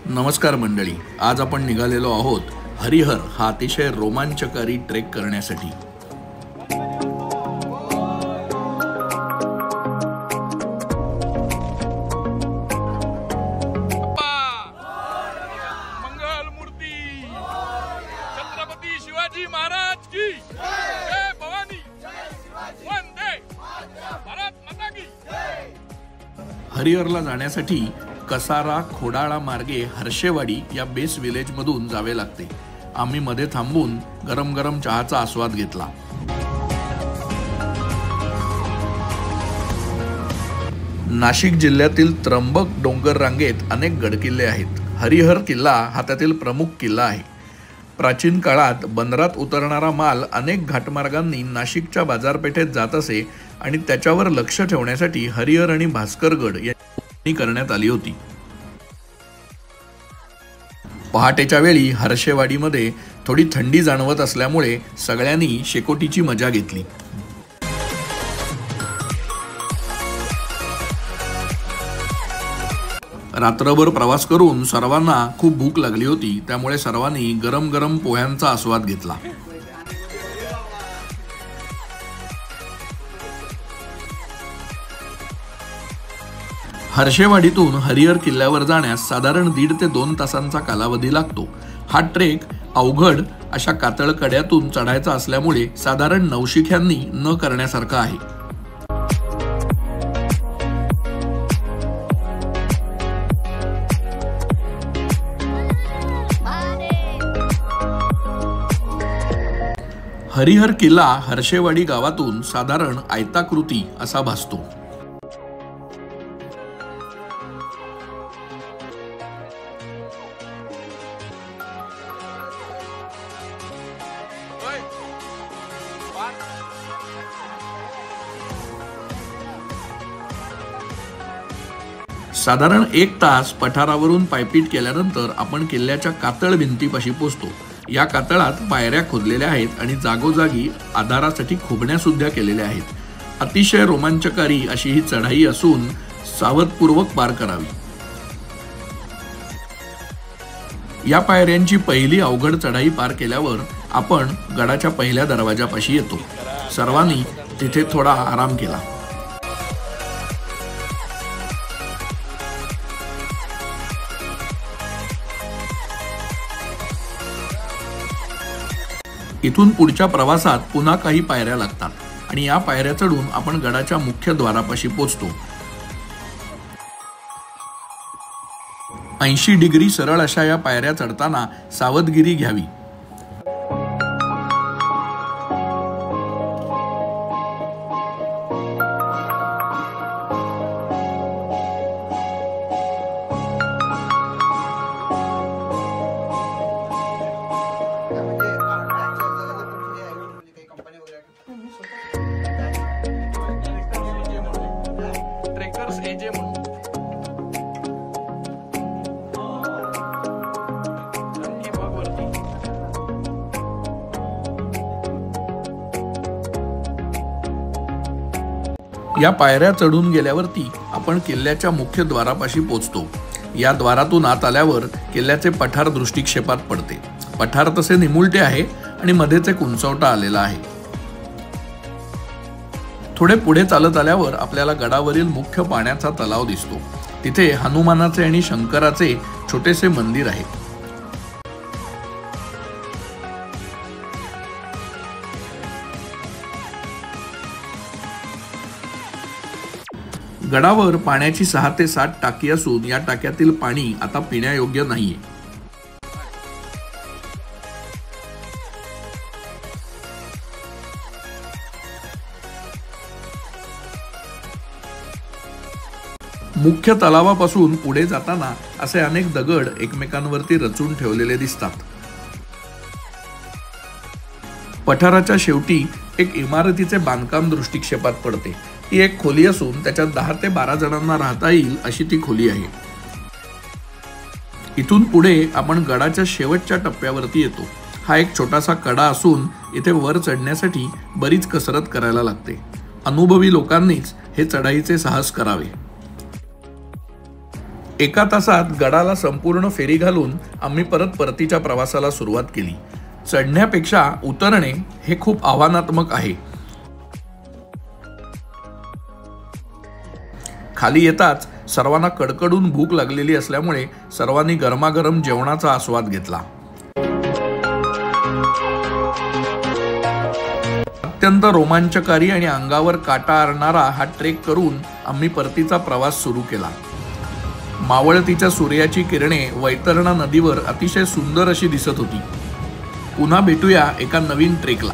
नमस्कार मंडळी, आज आपण निघालेलो आहोत हरिहर हा अतिशय रोमांचकारी ट्रेक करण्यासाठी। मंगल मूर्ती छत्रपती शिवाजी महाराज की जय भवानी वंदे भारत माता की। हरिहरला जाण्यासाठी कसारा खोडाळा मार्गे हर्षेवाडी या बेस विलेज मधून जावे लागते। आम्ही मध्ये थांबून गरम गरम चहाचा आस्वाद घेतला। नाशिक जिल्ह्यातील त्र्यंबक डोंगर रांगेत अनेक गडकिल्ले आहेत। हरिहर किल्ला हा त्यातील प्रमुख किल्ला आहे। प्राचीन काळात बंदरात उतरणारा माल अनेक घाटमार्गांनी नाशिकच्या बाजारपेठेत जात असे आणि त्याच्यावर लक्ष ठेवण्यासाठी हरिहर आणि भास्करगड यांची करण्यात आली होती। पहाटेच्या वेळी हर्षेवाडीमध्ये थोडी थंडी जाणवत असल्यामुळे सगळ्यांनी शेकोटीची मजा घेतली। रात्रभर प्रवास करून सर्वांना खूप भूक लागली होती, त्यामुळे सर्वांनी गरम गरम पोह्यांचा आस्वाद घेतला। हर्षेवाडीतून हरिहर किल्ल्यावर जाण्यास साधारण 1.5 ते 2 तासांचा कालावधी लागतो। हा ट्रेक अवघड अशा कातळ कड्यातून चढायचा असल्यामुळे साधारण नवशिक्यांनी न करण्यासारखा आहे। हरिहर किल्ला हर्षेवाडी गावातून साधारण आयताकृती असा भासतो। साधारण 1 तास पठारावरून पायपीट केल्यानंतर आपण किल्ल्याच्या कातळ भिंतीपाशी पोहोचतो। या कातळात पायऱ्या खोदलेल्या आहेत आणि जागोजागी आधारासाठी खोबण्या सुद्धा केलेल्या आहेत। अतिशय रोमांचकारी अशी ही चढाई असून सावधपूर्वक पार करावी। या पायऱ्यांची पहिली अवघड चढाई पार केल्यावर आपण गडाच्या पहिल्या दरवाजापाशी येतो। सर्वांनी तिथे थोडा आराम केला। इथून पुढच्या प्रवासात पुन्हा काही पायऱ्या लागतात आणि या पायऱ्या चढून आपण गडाच्या मुख्य द्वारापाशी पोहोचतो। 80 डिग्री सरळ अशा या पायऱ्या चढताना सावधगिरी घ्यावी। या पायऱ्या चढून गेल्यावरती आपण किल्ल्याच्या मुख्य द्वारापाशी पोहोचतो। या द्वारातून आत आल्यावर किल्ल्याचे पठार दृष्टिक्षेपात पडते। पठार तसे निमुळते आहे आणि मध्येच एक उंचवटा आलेला आहे। थोडे पुढे चालत आल्यावर आपल्याला गडावरील मुख्य पाण्याचा तलाव दिसतो। तिथे हनुमानाचे आणि शंकराचे छोटेसे मंदिर आहे। गडावर पाण्याची 6 ते 7 टाकी असून या टाक्यातील पाणी आता पिण्यायोग्य नाहीये। मुख्य तलावापासून पुढे जाताना असे अनेक दगड एकमेकांवरती रचून ठेवलेले दिसतात। पठाराच्या शेवटी एक इमारतीचे बांधकाम दृष्टिक्षेपात पडते। ही एक खोली असून त्याच्यात 10 ते 12 जणांना राहता येईल अशी ती खोली आहे। इथून पुढे आपण गडाच्या शेवटच्या टप्प्यावरती येतो। हा एक छोटासा कडा असून इथे वर चढण्यासाठी बरीच कसरत करायला लागते। अनुभवी लोकांनीच हे चढाईचे साहस करावे। 1 तासात गडाला संपूर्ण फेरी घालून आम्ही परतीच्या प्रवासाला सुरुवात केली. चढण्यापेक्षा उतरणे हे खूप आव्हानात्मक आहे. खाली येताच सर्वांना कडकडून भूक लागलेली असल्यामुळे सर्वांनी गरमागरम जेवणाचा आस्वाद घेतला. अत्यंत रोमांचकारी आणि अंगावर काटा आणणारा हा ट्रेक करून आम्ही परतीचा प्रवास सुरू केला. मावळतीच्या सूर्याची किरणे वैतरणा नदीवर अतिशय सुंदर अशी दिसत होती. पुन्हा भेटूया एका नवीन ट्रेकला.